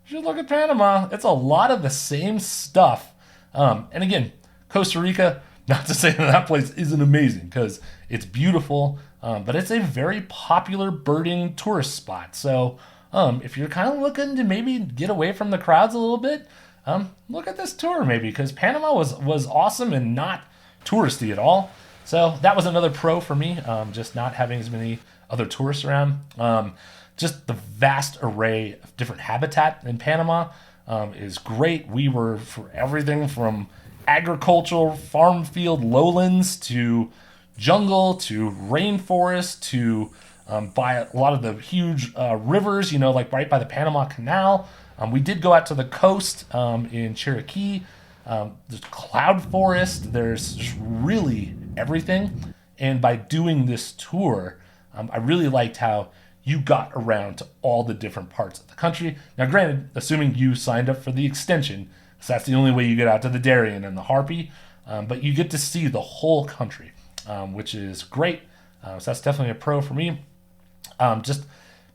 you should look at Panama. It's a lot of the same stuff. And again, Costa Rica, not to say that place isn't amazing because it's beautiful, but it's a very popular birding tourist spot. So if you're kind of looking to maybe get away from the crowds a little bit, look at this tour maybe because Panama was awesome and not touristy at all. So that was another pro for me, just not having as many other tourists around. Just the vast array of different habitat in Panama is great. We were for everything from agricultural farm field lowlands to jungle to rainforest to by a lot of the huge rivers, like right by the Panama Canal. We did go out to the coast in Cherokee. There's cloud forest. There's just really everything. And by doing this tour, I really liked how you got around to all the different parts of the country. Now, granted, assuming you signed up for the extension, because that's the only way you get out to the Darien and the Harpy, but you get to see the whole country, which is great. So that's definitely a pro for me. Just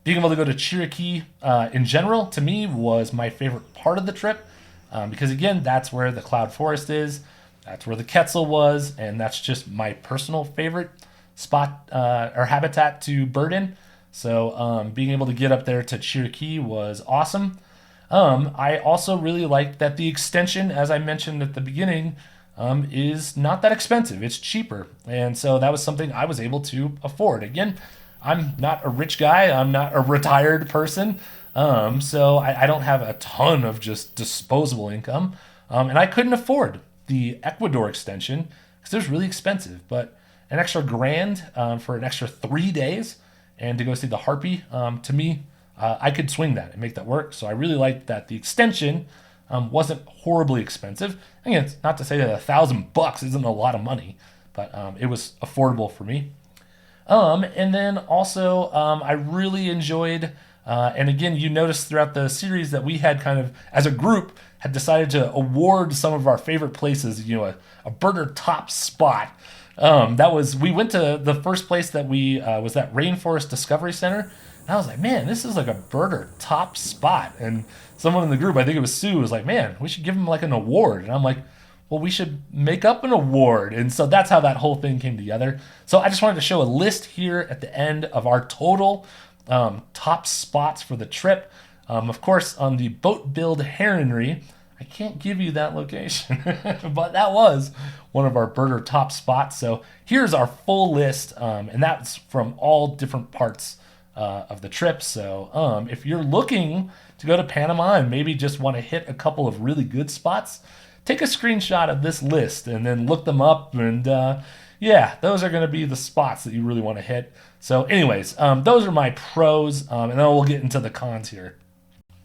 being able to go to Cherokee in general, to me, was my favorite part of the trip, because, again, that's where the cloud forest is, that's where the quetzal was, and that's just my personal favorite spot or habitat to bird in. So being able to get up there to Cherokee was awesome. I also really liked that the extension, as I mentioned at the beginning, is not that expensive. It's cheaper. And so that was something I was able to afford. Again, I'm not a rich guy. I'm not a retired person. So I don't have a ton of just disposable income. And I couldn't afford the Ecuador extension because it was really expensive. But an extra grand for an extra 3 days and to go see the harpy, to me, I could swing that and make that work. So I really liked that the extension wasn't horribly expensive. Again, it's not to say that $1,000 isn't a lot of money, but it was affordable for me. And then also, I really enjoyed, and again, you noticed throughout the series that we had kind of, as a group, had decided to award some of our favorite places, a burger top spot. We went to the first place that we, was that Rainforest Discovery Center. And I was like, man, this is like a burger top spot. And someone in the group, I think it was Sue, was like, man, we should give him like an award. And I'm like, well, we should make up an award. And so that's how that whole thing came together. So I just wanted to show a list here at the end of our total top spots for the trip. Of course, on the boat build heronry, I can't give you that location, but that was one of our burger top spots. So here's our full list, and that's from all different parts of the trip. So if you're looking to go to Panama and maybe just want to hit a couple of really good spots, take a screenshot of this list and then look them up. And yeah, those are going to be the spots that you really want to hit. So anyways, those are my pros, and then we'll get into the cons here.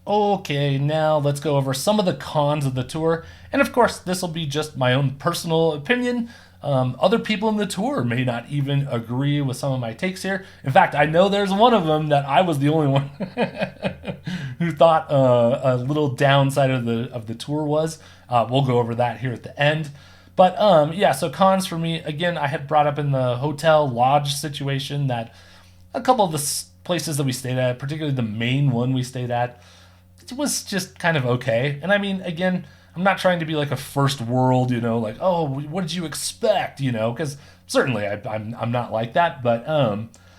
Okay, now let's go over some of the cons of the tour. And of course, this will be just my own personal opinion. Other people in the tour may not even agree with some of my takes here. In fact, I know there's one of them that I was the only one who thought a little downside of the tour was. We'll go over that here at the end. But yeah, so cons for me, again, I had brought up in the hotel lodge situation that a couple of the places that we stayed at, particularly the main one we stayed at, it was just kind of okay. And I mean, again, I'm not trying to be like a first world, like, oh, what did you expect, because certainly I'm not like that. But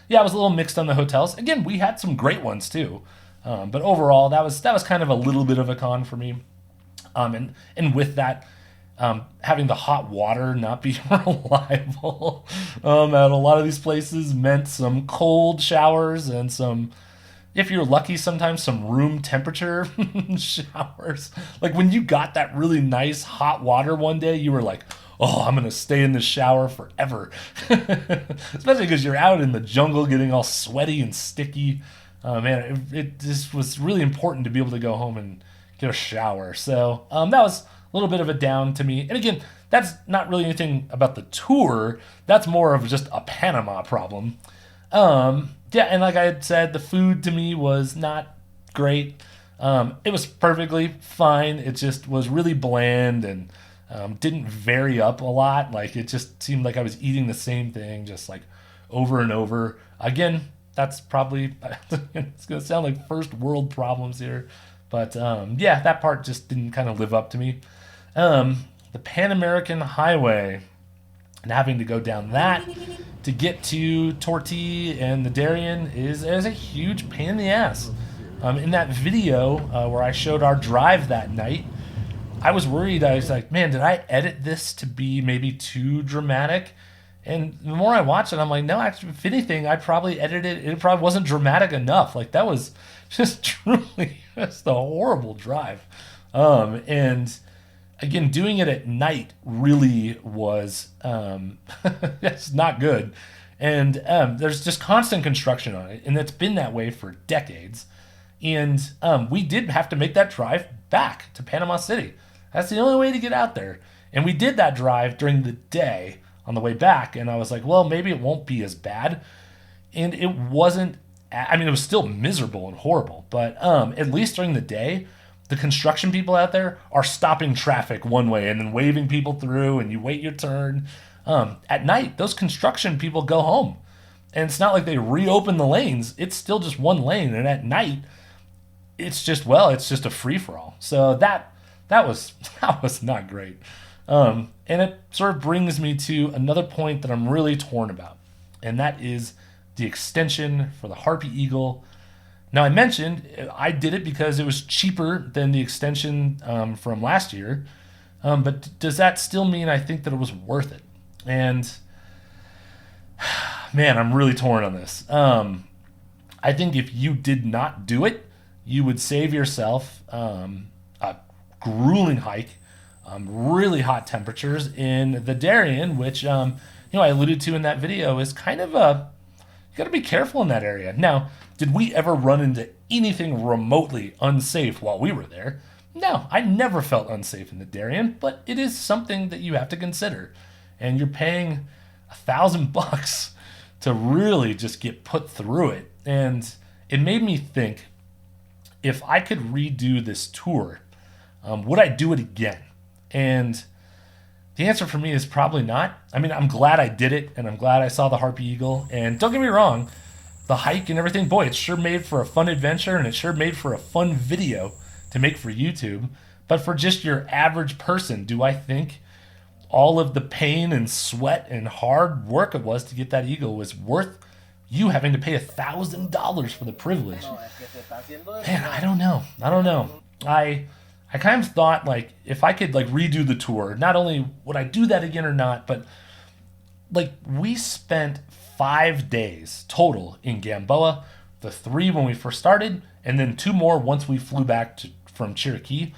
yeah, I was a little mixed on the hotels. Again, we had some great ones too. But overall, that was kind of a little bit of a con for me. And with that, having the hot water not be reliable at a lot of these places meant some cold showers and some, if you're lucky, sometimes some room temperature showers. Like when you got that really nice hot water one day, you were like, oh, I'm going to stay in the shower forever. Especially because you're out in the jungle getting all sweaty and sticky. Man, it just was really important to be able to go home and get a shower. So that was a little bit of a down to me. And again, that's not really anything about the tour. That's more of just a Panama problem. Yeah, and like I had said, the food to me was not great. It was perfectly fine. It just was really bland and didn't vary up a lot. Like it just seemed like I was eating the same thing just like over and over. Again, that's probably, it's going to sound like first world problems here. But yeah, that part just didn't kind of live up to me. The Pan American Highway and having to go down that to get to Tortilla and the Darien is a huge pain in the ass. In that video where I showed our drive that night, I was worried. I was like, man, did I edit this to be maybe too dramatic? And the more I watch it, I'm like, no, actually, if anything, I probably edited it. It probably wasn't dramatic enough. Like that was just truly just a horrible drive. And again, doing it at night really was it's not good. And there's just constant construction on it, and it's been that way for decades. And we did have to make that drive back to Panama City. That's the only way to get out there. And we did that drive during the day on the way back, and I was like, well, maybe it won't be as bad. And it wasn't. I mean, it was still miserable and horrible, but at least during the day, the construction people out there are stopping traffic one way and then waving people through, and you wait your turn. At night, those construction people go home, and it's not like they reopen the lanes. It's still just one lane, and at night, it's just a free for all. So that was not great. And it sort of brings me to another point that I'm really torn about, and that is the extension for the Harpy Eagle. Now, I mentioned I did it because it was cheaper than the extension from last year, but does that still mean I think that it was worth it? And man, I'm really torn on this. I think if you did not do it, you would save yourself a grueling hike, really hot temperatures in the Darien, which I alluded to in that video is kind of you got to be careful in that area. Now, did we ever run into anything remotely unsafe while we were there? No, I never felt unsafe in the Darien, but it is something that you have to consider. And you're paying $1,000 to really just get put through it. And it made me think, if I could redo this tour, would I do it again? And the answer for me is probably not. I mean, I'm glad I did it, and I'm glad I saw the Harpy Eagle. And don't get me wrong, the hike and everything, boy, it's sure made for a fun adventure, and it's sure made for a fun video to make for YouTube. But for just your average person, do I think all of the pain and sweat and hard work it was to get that eagle was worth you having to pay $1,000 for the privilege? Man, I don't know. I kind of thought, like, if I could, like, redo the tour, not only would I do that again or not, but, like, we spent 5 days total in Gamboa, the 3 when we first started, and then 2 more once we flew back from Chiriquí.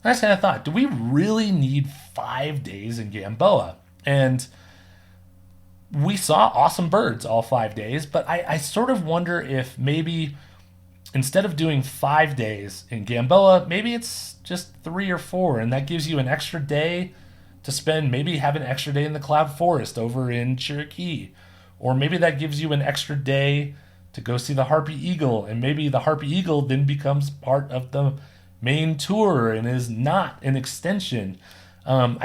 I just kind of thought, do we really need 5 days in Gamboa? And we saw awesome birds all 5 days, but I sort of wonder if maybe instead of doing 5 days in Gamboa, maybe it's just 3 or 4, and that gives you an extra day to spend, maybe have an extra day in the cloud forest over in Chiriquí, or maybe that gives you an extra day to go see the Harpy Eagle, and maybe the Harpy Eagle then becomes part of the main tour and is not an extension. I'm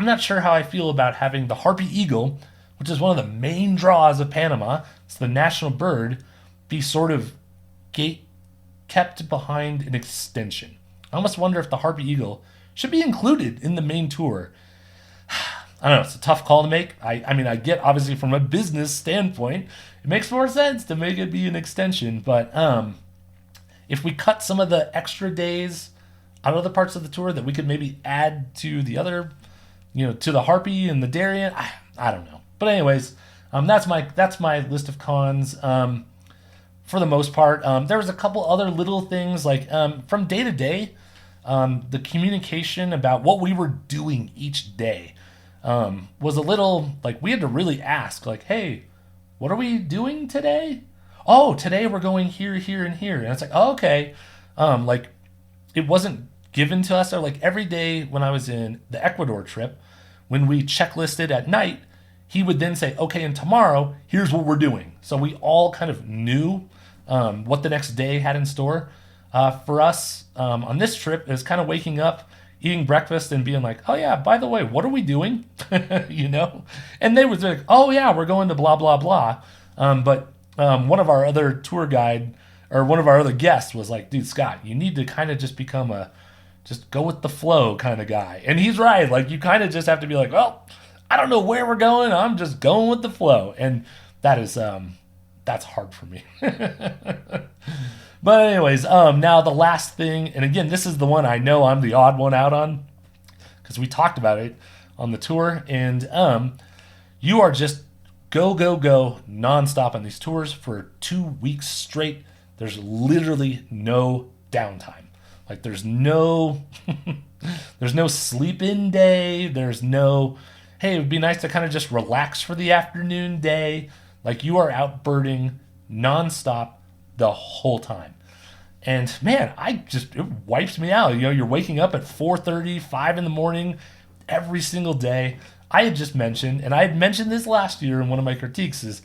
not sure how I feel about having the Harpy Eagle, which is one of the main draws of Panama, it's the national bird, be sort of kept behind an extension. I almost wonder if the Harpy Eagle should be included in the main tour. I don't know, it's a tough call to make. I mean, I get, obviously, from a business standpoint, it makes more sense to make it be an extension, but if we cut some of the extra days out of the parts of the tour that we could maybe add to the other, to the Harpy and the Darien, I don't know. But anyways, that's my list of cons. For the most part, there was a couple other little things, like from day to day, the communication about what we were doing each day was a little, like, we had to really ask, like, hey, what are we doing today? Oh, today we're going here, here, and here. And it's like, oh, okay. Like, it wasn't given to us. Or, like, every day when I was in the Ecuador trip, when we checklisted at night, he would then say, okay, and tomorrow, here's what we're doing. So we all kind of knew what the next day had in store. For us, on this trip, is kind of waking up, eating breakfast, and being like, oh, yeah, by the way, what are we doing? And they would be like, oh, yeah, we're going to blah, blah, blah. But one of our other tour guide, or one of our other guests, was like, dude, Scott, you need to kind of just become just go with the flow kind of guy. And he's right. Like, you kind of just have to be like, well, I don't know where we're going. I'm just going with the flow. And that is, that's hard for me. But anyways, now the last thing, and again, this is the one I know I'm the odd one out on, because we talked about it on the tour, and you are just go, go, go nonstop on these tours for 2 weeks straight. There's literally no downtime. Like, there's no sleep-in day. There's no, hey, it would be nice to kind of just relax for the afternoon day. Like, you are out birding nonstop the whole time. And man, it wipes me out. You're waking up at 4:30, 5 in the morning every single day. I had just mentioned, and I had mentioned this last year in one of my critiques, is,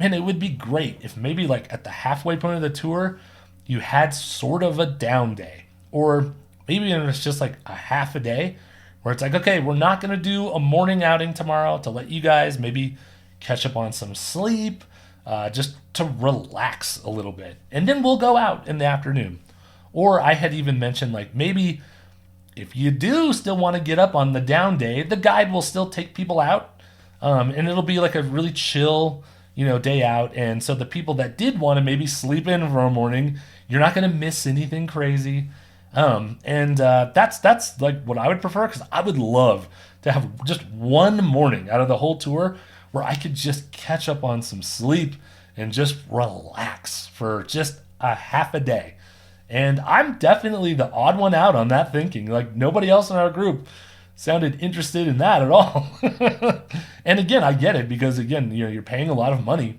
man, it would be great if maybe, like, at the halfway point of the tour, you had sort of a down day. Or maybe it's just like a half a day where it's like, okay, we're not going to do a morning outing tomorrow to let you guys maybe catch up on some sleep, just to relax a little bit. And then we'll go out in the afternoon. Or I had even mentioned, like, maybe if you do still want to get up on the down day, the guide will still take people out. And it'll be like a really chill, day out. And so the people that did want to maybe sleep in for a morning, you're not going to miss anything crazy. That's like what I would prefer, because I would love to have just one morning out of the whole tour where I could just catch up on some sleep and just relax for just a half a day. And I'm definitely the odd one out on that thinking. Like, nobody else in our group sounded interested in that at all. And again, I get it because, again, you're paying a lot of money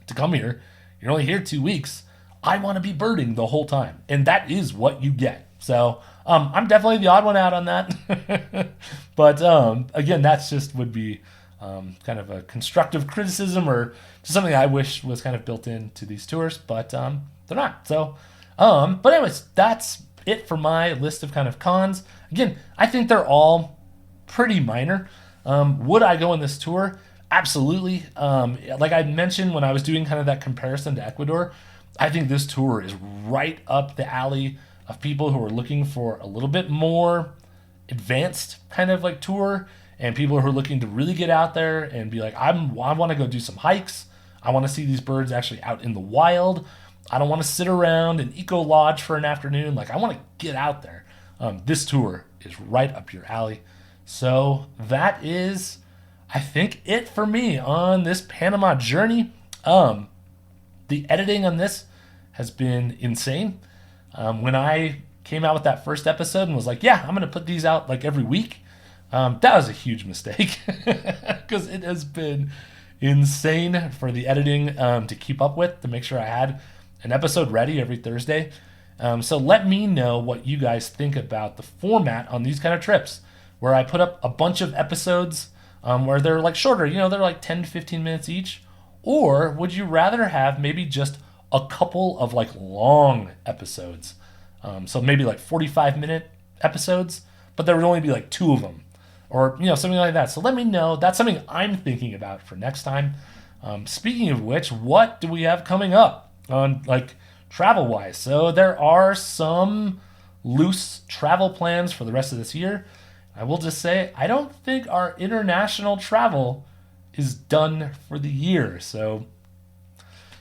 to come here. You're only here 2 weeks. I want to be birding the whole time. And that is what you get. So I'm definitely the odd one out on that. But again, that's just would be kind of a constructive criticism or just something I wish was kind of built into these tours, but they're not. So, but anyways, that's it for my list of kind of cons. Again, I think they're all pretty minor. Would I go on this tour? Absolutely. Like I mentioned when I was doing kind of that comparison to Ecuador, I think this tour is right up the alley of people who are looking for a little bit more advanced kind of like tour, and people who are looking to really get out there and be like, I want to go do some hikes. I want to see these birds actually out in the wild. I don't want to sit around and eco lodge for an afternoon. Like, I want to get out there. This tour is right up your alley. So that is, I think, it for me on this Panama journey. The editing on this has been insane. When I came out with that first episode and was like, yeah, I'm going to put these out like every week, that was a huge mistake because it has been insane for the editing to keep up with, to make sure I had an episode ready every Thursday. So let me know what you guys think about the format on these kind of trips where I put up a bunch of episodes where they're like shorter, they're like 10 to 15 minutes each. Or would you rather have maybe just a couple of like long episodes? So maybe like 45-minute episodes, but there would only be like 2 of them or, something like that. So let me know. That's something I'm thinking about for next time. Speaking of which, what do we have coming up on like travel wise? So there are some loose travel plans for the rest of this year. I will just say, I don't think our international travel is done for the year. So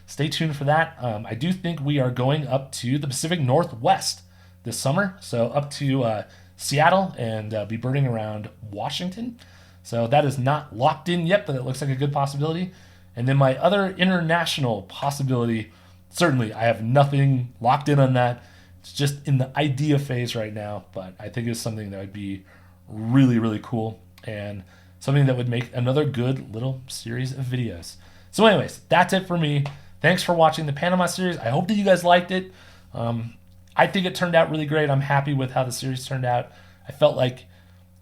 stay tuned for that. I do think we are going up to the Pacific Northwest this summer. So up to Seattle and be birding around Washington. So that is not locked in yet, but it looks like a good possibility. And then my other international possibility, certainly I have nothing locked in on that. It's just in the idea phase right now, but I think it's something that would be really, really cool and something that would make another good little series of videos. So anyways, that's it for me. Thanks for watching the Panama series. I hope that you guys liked it. I think it turned out really great. I'm happy with how the series turned out. I felt like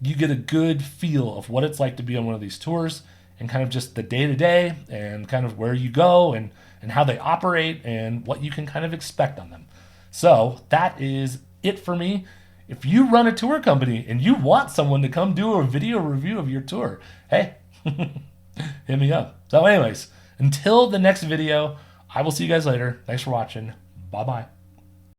you get a good feel of what it's like to be on one of these tours and kind of just the day-to-day and kind of where you go and how they operate and what you can kind of expect on them. So that is it for me. If you run a tour company and you want someone to come do a video review of your tour, hey, hit me up. So anyways, until the next video, I will see you guys later. Thanks for watching. Bye-bye.